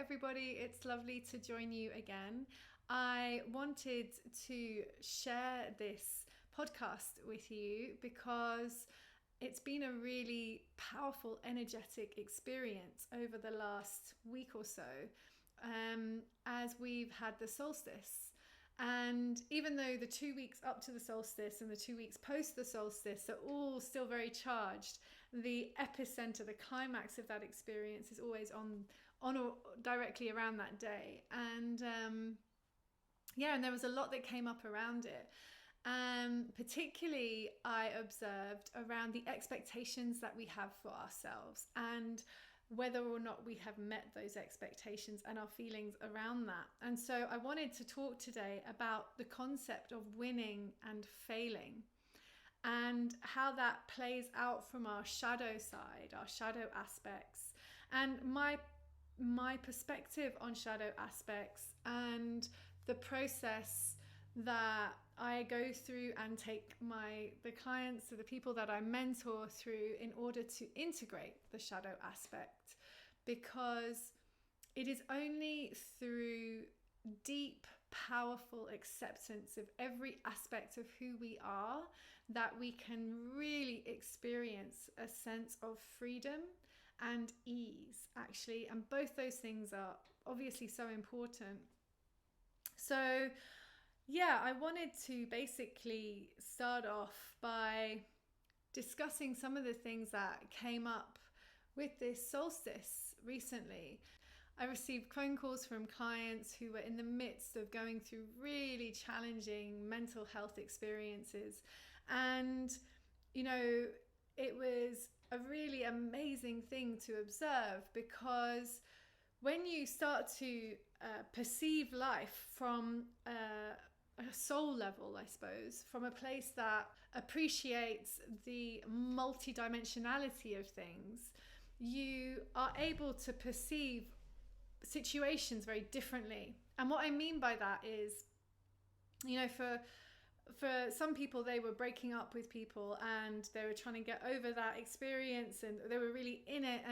everybody, it's lovely to join you again. I wanted to share this podcast with you because it's been a really powerful, energetic experience over the last week or so as we've had the solstice. And even though the 2 weeks up to the solstice and the 2 weeks post the solstice are all still very charged, the epicenter, the climax of that experience is always on or directly around that day. And and there was a lot that came up around it. Particularly, I observed around the expectations that we have for ourselves and whether or not we have met those expectations and our feelings around that. And so I wanted to talk today about the concept of winning and failing and how that plays out from our shadow side, our shadow aspects, and my perspective on shadow aspects and the process that I go through and take the clients or the people that I mentor through in order to integrate the shadow aspect, because it is only through deep, powerful acceptance of every aspect of who we are that we can really experience a sense of freedom and ease, actually. And both those things are obviously so important. So I wanted to basically start off by discussing some of the things that came up with this solstice recently. I received phone calls from clients who were in the midst of going through really challenging mental health experiences. And, it was a really amazing thing to observe, because when you start to perceive life from a soul level, I suppose, from a place that appreciates the multidimensionality of things, you are able to perceive situations very differently. And what I mean by that is, for some people, they were breaking up with people and they were trying to get over that experience and they were really in it.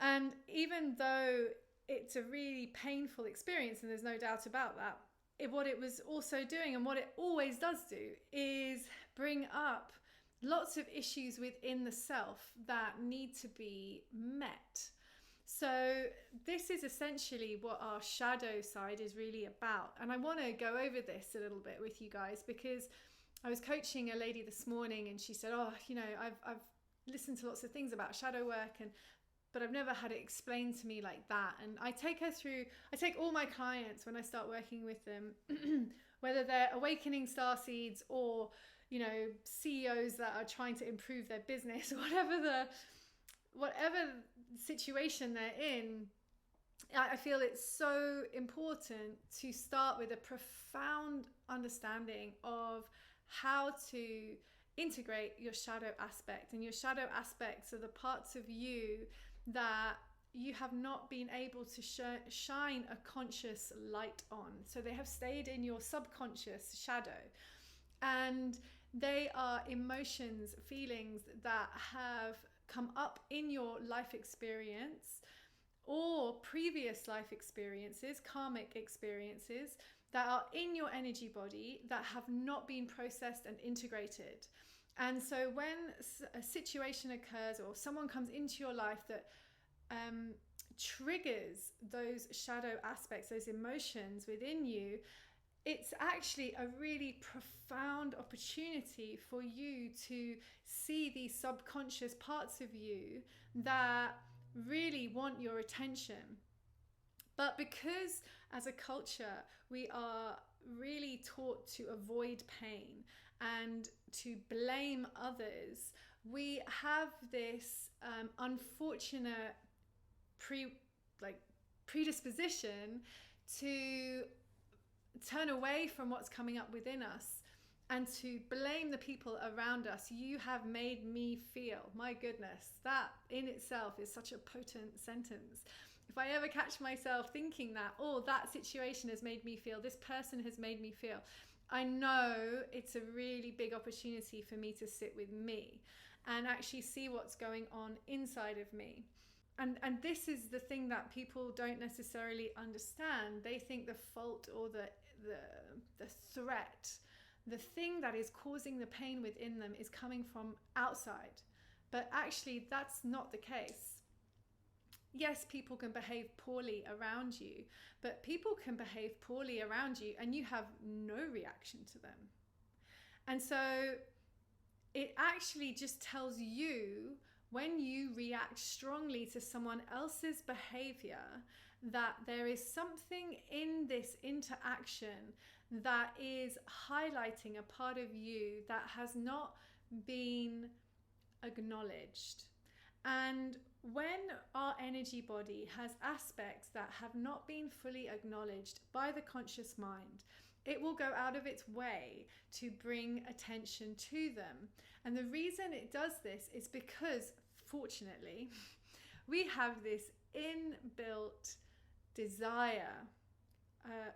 And even though it's a really painful experience, and there's no doubt about that, what it was also doing, and what it always does do, is bring up lots of issues within the self that need to be met. So this is essentially what our shadow side is really about. And I want to go over this a little bit with you guys, because I was coaching a lady this morning and she said, I've listened to lots of things about shadow work, but I've never had it explained to me like that. And I take all my clients when I start working with them, whether they're awakening starseeds or, CEOs that are trying to improve their business, whatever situation they're in, I feel it's so important to start with a profound understanding of how to integrate your shadow aspect. And your shadow aspects are the parts of you that you have not been able to shine a conscious light on. So they have stayed in your subconscious shadow. And they are emotions, feelings that have come up in your life experience or previous life experiences, karmic experiences that are in your energy body that have not been processed and integrated. And so when a situation occurs or someone comes into your life that triggers those shadow aspects, those emotions within you, it's actually a really profound opportunity for you to see these subconscious parts of you that really want your attention. But because as a culture, we are really taught to avoid pain and to blame others, we have this unfortunate predisposition to turn away from what's coming up within us and to blame the people around us. You have made me feel. My goodness, that in itself is such a potent sentence. If I ever catch myself thinking that, that situation has made me feel, this person has made me feel, I know it's a really big opportunity for me to sit with me and actually see what's going on inside of me. and this is the thing that people don't necessarily understand. They think the fault or the threat, the thing that is causing the pain within them, is coming from outside. But actually, that's not the case. Yes, people can behave poorly around you, but people can behave poorly around you and you have no reaction to them. And so it actually just tells you, when you react strongly to someone else's behavior, that there is something in this interaction that is highlighting a part of you that has not been acknowledged. And when our energy body has aspects that have not been fully acknowledged by the conscious mind, it will go out of its way to bring attention to them. And the reason it does this is because, fortunately, we have this inbuilt desire,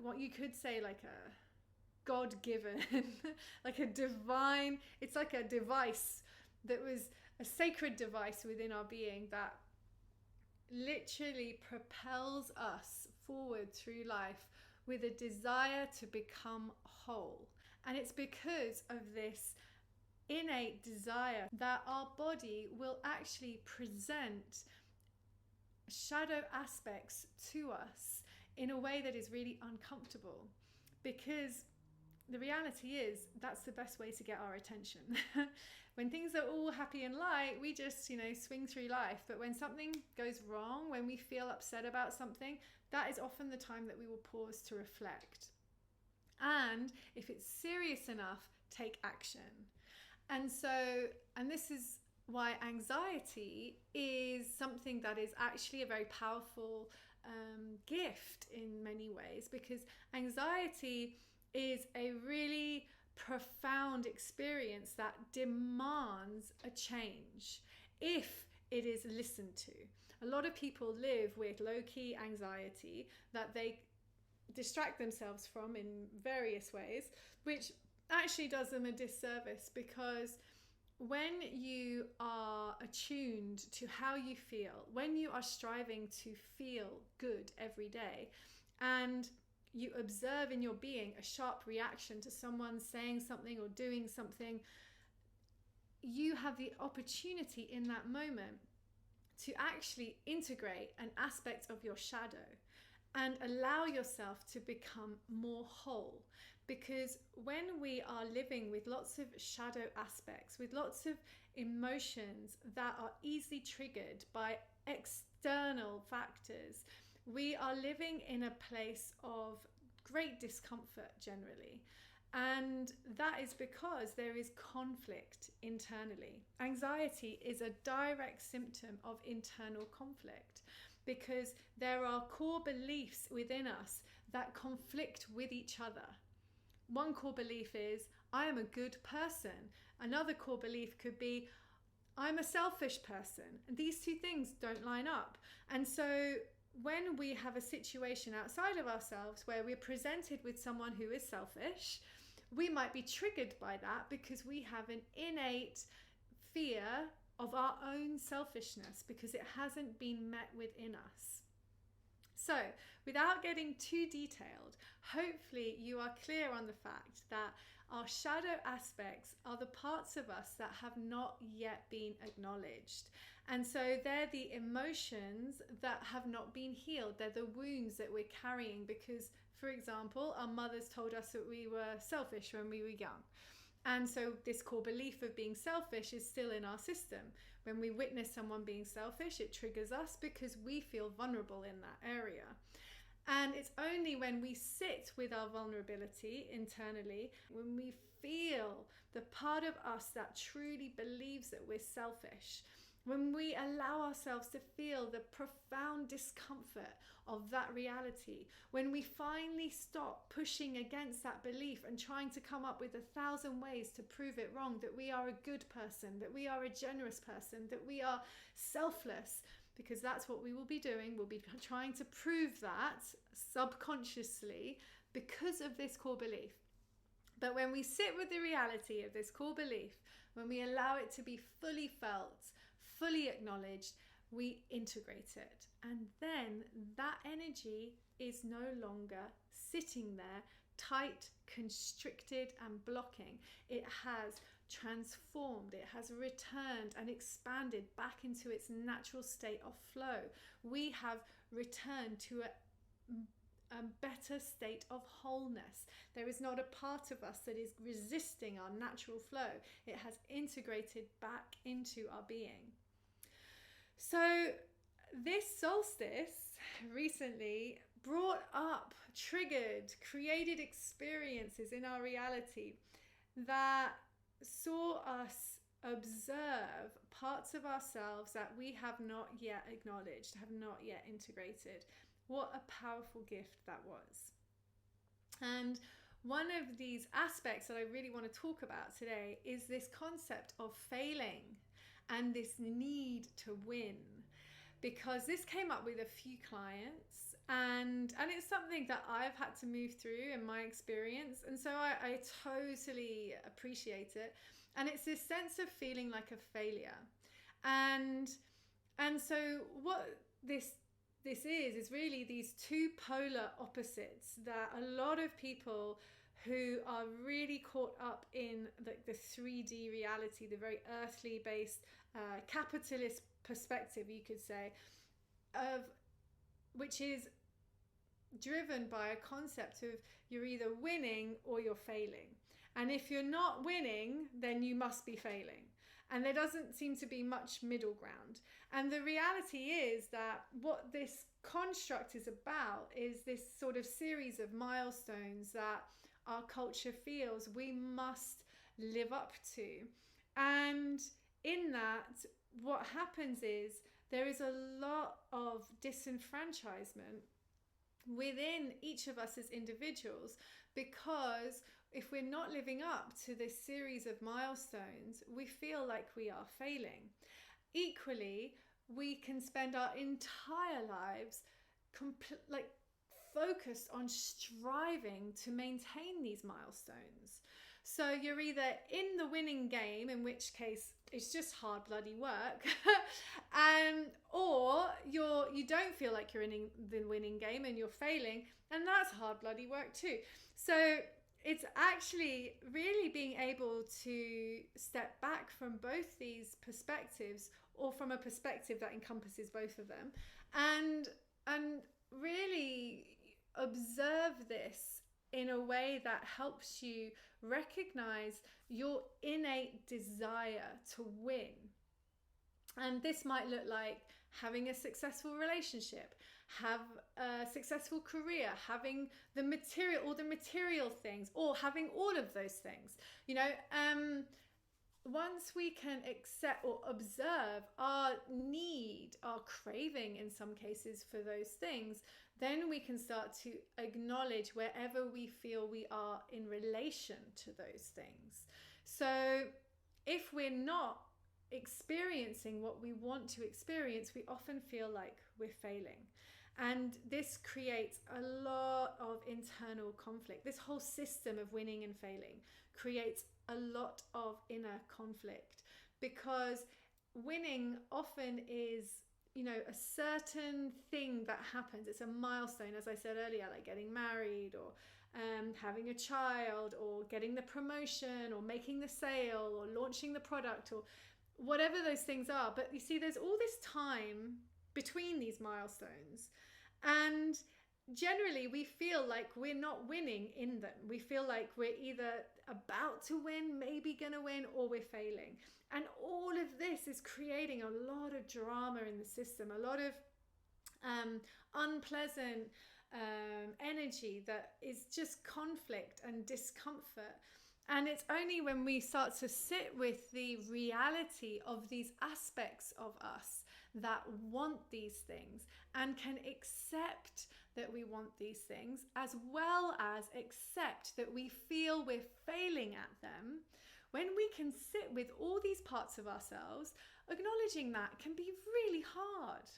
what you could say like a God-given, like a divine, it's like a device that was a sacred device within our being that literally propels us forward through life with a desire to become whole. And it's because of this innate desire that our body will actually present shadow aspects to us in a way that is really uncomfortable, because the reality is that's the best way to get our attention. When things are all happy and light, we just, swing through life. But when something goes wrong, when we feel upset about something, that is often the time that we will pause to reflect. And if it's serious enough, take action. And this is why anxiety is something that is actually a very powerful gift in many ways, because anxiety is a really profound experience that demands a change if it is listened to. A lot of people live with low-key anxiety that they distract themselves from in various ways, which actually does them a disservice, because when you are attuned to how you feel, when you are striving to feel good every day, and you observe in your being a sharp reaction to someone saying something or doing something, you have the opportunity in that moment to actually integrate an aspect of your shadow and allow yourself to become more whole. Because when we are living with lots of shadow aspects, with lots of emotions that are easily triggered by external factors, we are living in a place of great discomfort generally. And that is because there is conflict internally. Anxiety is a direct symptom of internal conflict, because there are core beliefs within us that conflict with each other. One core belief is, I am a good person. Another core belief could be, I'm a selfish person. And these two things don't line up. And so when we have a situation outside of ourselves where we're presented with someone who is selfish, we might be triggered by that because we have an innate fear of our own selfishness because it hasn't been met within us. So, without getting too detailed, hopefully you are clear on the fact that our shadow aspects are the parts of us that have not yet been acknowledged. And so they're the emotions that have not been healed. They're the wounds that we're carrying because, for example, our mothers told us that we were selfish when we were young. And so this core belief of being selfish is still in our system. When we witness someone being selfish, it triggers us because we feel vulnerable in that area. And it's only when we sit with our vulnerability internally, when we feel the part of us that truly believes that we're selfish, when we allow ourselves to feel the profound discomfort of that reality, when we finally stop pushing against that belief and trying to come up with 1,000 ways to prove it wrong, that we are a good person, that we are a generous person, that we are selfless, because that's what we will be doing. We'll be trying to prove that subconsciously because of this core belief. But when we sit with the reality of this core belief, when we allow it to be fully felt, fully acknowledged, we integrate it. And then that energy is no longer sitting there tight, constricted and blocking. It has transformed, it has returned and expanded back into its natural state of flow. We have returned to a better state of wholeness. There is not a part of us that is resisting our natural flow. It has integrated back into our being. So this solstice recently brought up, triggered, created experiences in our reality that saw us observe parts of ourselves that we have not yet acknowledged, have not yet integrated. What a powerful gift that was. And one of these aspects that I really want to talk about today is this concept of failing and this need to win, because this came up with a few clients, and it's something that I've had to move through in my experience, and so I totally appreciate it. And it's this sense of feeling like a failure, and so what this is really these two polar opposites that a lot of people who are really caught up in the 3D reality, the very earthly based capitalist perspective, you could say, of which is driven by a concept of you're either winning or you're failing. And if you're not winning, then you must be failing. And there doesn't seem to be much middle ground. And the reality is that what this construct is about is this sort of series of milestones that our culture feels we must live up to. And in that, what happens is there is a lot of disenfranchisement within each of us as individuals, because if we're not living up to this series of milestones, we feel like we are failing. Equally, we can spend our entire lives focused on striving to maintain these milestones. So you're either in the winning game, in which case it's just hard bloody work, or you don't feel like you're in the winning game and you're failing, and that's hard bloody work too. So it's actually really being able to step back from both these perspectives, or from a perspective that encompasses both of them, and really observe this in a way that helps you recognize your innate desire to win. And this might look like having a successful relationship, have a successful career, having the material things, or having all of those things. Once we can accept or observe our need, our craving in some cases for those things, then we can start to acknowledge wherever we feel we are in relation to those things. So if we're not experiencing what we want to experience, we often feel like we're failing. And this creates a lot of internal conflict. This whole system of winning and failing creates a lot of inner conflict, because winning often is, a certain thing that happens. It's a milestone, as I said earlier, like getting married, or having a child, or getting the promotion, or making the sale, or launching the product, or whatever those things are. But you see, there's all this time between these milestones, and generally we feel like we're not winning in them. We feel like we're either about to win, maybe gonna win, or we're failing. And all of this is creating a lot of drama in the system, a lot of unpleasant energy that is just conflict and discomfort. And it's only when we start to sit with the reality of these aspects of us that want these things, and can accept that we want these things, as well as accept that we feel we're failing at them. When we can sit with all these parts of ourselves, acknowledging that can be really hard,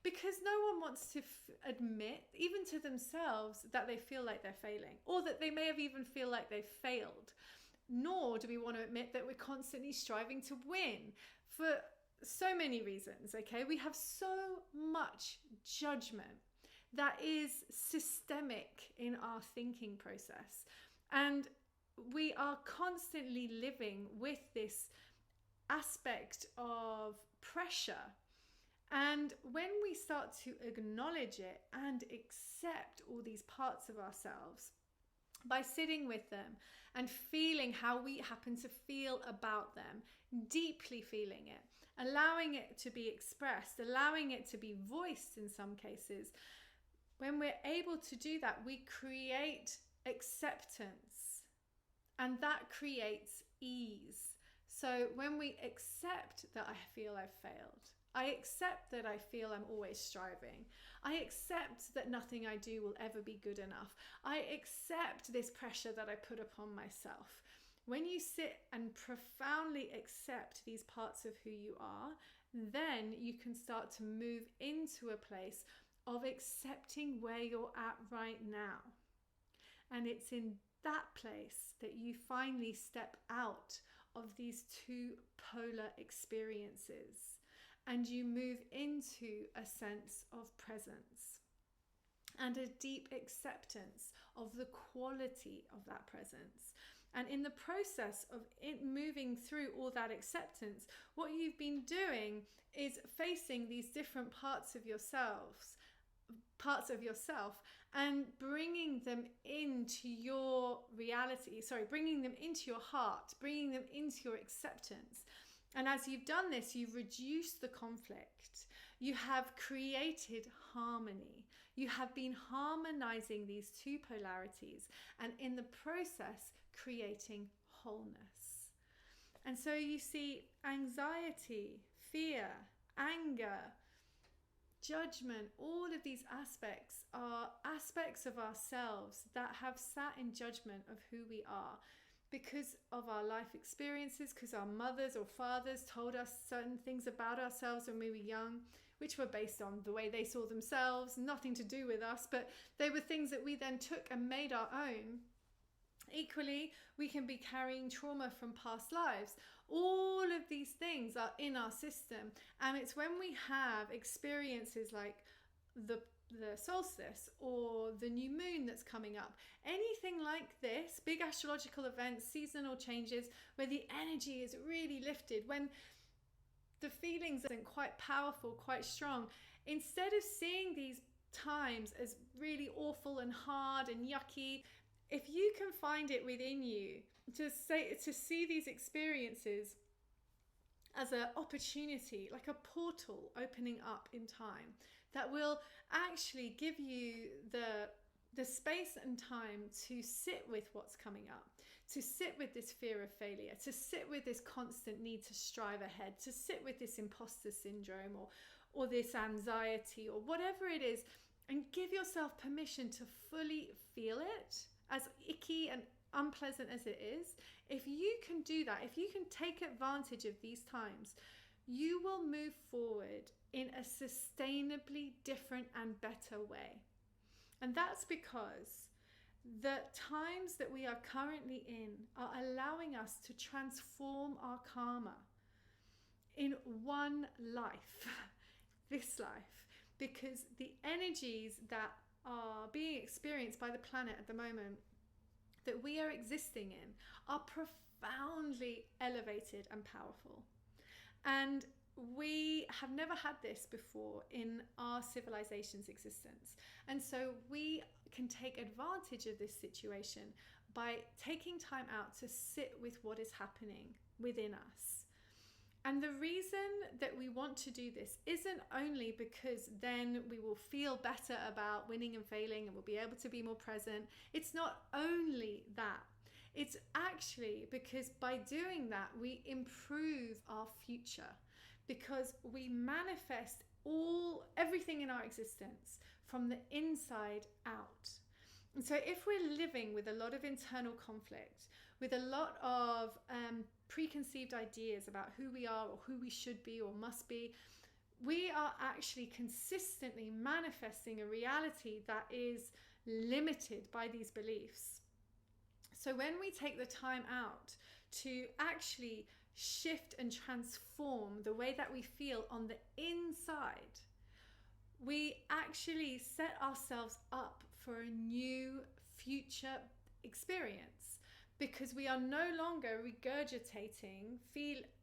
because no one wants to admit, even to themselves, that they feel like they're failing, or that they may have even feel like they've failed. Nor do we want to admit that we're constantly striving to win. For so many reasons, okay? We have so much judgment that is systemic in our thinking process. And we are constantly living with this aspect of pressure. And when we start to acknowledge it and accept all these parts of ourselves by sitting with them and feeling how we happen to feel about them, deeply feeling it, allowing it to be expressed, allowing it to be voiced in some cases, when we're able to do that, we create acceptance, and that creates ease. So when we accept that I feel I've failed, I accept that I feel I'm always striving, I accept that nothing I do will ever be good enough, I accept this pressure that I put upon myself. When you sit and profoundly accept these parts of who you are, then you can start to move into a place of accepting where you're at right now. And it's in that place that you finally step out of these two polar experiences and you move into a sense of presence and a deep acceptance of the quality of that presence. And in the process of it moving through all that acceptance, what you've been doing is facing these different parts of yourself and bringing them into your reality, bringing them into your heart, bringing them into your acceptance. And as you've done this, you've reduced the conflict. You have created harmony. You have been harmonizing these two polarities and in the process creating wholeness. And so you see anxiety, fear, anger, judgment, all of these aspects are aspects of ourselves that have sat in judgment of who we are because of our life experiences, because our mothers or fathers told us certain things about ourselves when we were young, which were based on the way they saw themselves, nothing to do with us, but they were things that we then took and made our own. Equally, we can be carrying trauma from past lives. All of these things are in our system, and it's when we have experiences like the solstice or the new moon that's coming up, anything like this, big astrological events, seasonal changes, where the energy is really lifted, when the feelings are quite powerful, quite strong, instead of seeing these times as really awful and hard and yucky, if you can find it within you to see these experiences as an opportunity, like a portal opening up in time that will actually give you the space and time to sit with what's coming up, to sit with this fear of failure, to sit with this constant need to strive ahead, to sit with this imposter syndrome or this anxiety or whatever it is, and give yourself permission to fully feel it, as icky and unpleasant as it is. If you can do that, if you can take advantage of these times, you will move forward in a sustainably different and better way. And that's because the times that we are currently in are allowing us to transform our karma in one life, this life, because the energies that are being experienced by the planet at the moment that we are existing in are profoundly elevated and powerful. And we have never had this before in our civilization's existence. And so we can take advantage of this situation by taking time out to sit with what is happening within us. And the reason that we want to do this isn't only because then we will feel better about winning and failing and we'll be able to be more present. It's not only that. It's actually because by doing that, we improve our future, because we manifest everything in our existence from the inside out. And so if we're living with a lot of internal conflict, with a lot of preconceived ideas about who we are or who we should be or must be, we are actually consistently manifesting a reality that is limited by these beliefs. So when we take the time out to actually shift and transform the way that we feel on the inside, we actually set ourselves up for a new future experience, because we are no longer regurgitating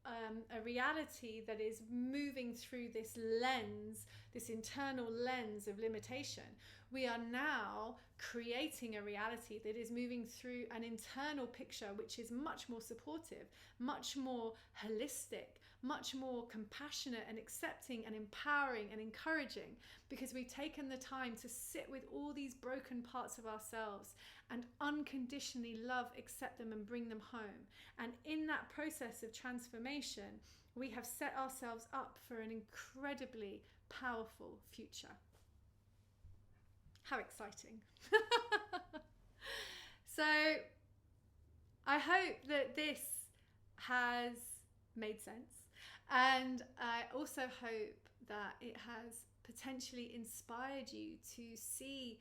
a reality that is moving through this lens, this internal lens of limitation. We are now creating a reality that is moving through an internal picture which is much more supportive, much more holistic, much more compassionate and accepting and empowering and encouraging, because we've taken the time to sit with all these broken parts of ourselves and unconditionally love, accept them and bring them home. And in that process of transformation, we have set ourselves up for an incredibly powerful future. How exciting. So I hope that this has made sense, and I also hope that it has potentially inspired you to see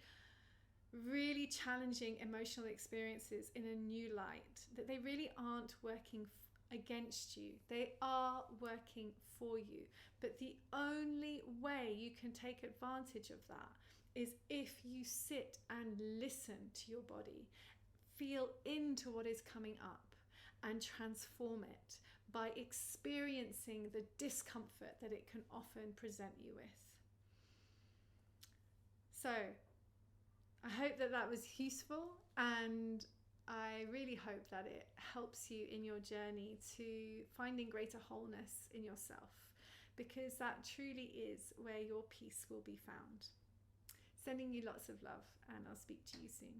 really challenging emotional experiences in a new light, that they really aren't working against you, they are working for you. But the only way you can take advantage of that is if you sit and listen to your body, feel into what is coming up and transform it by experiencing the discomfort that it can often present you with. So I hope that that was useful, and I really hope that it helps you in your journey to finding greater wholeness in yourself, because that truly is where your peace will be found. Sending you lots of love, and I'll speak to you soon.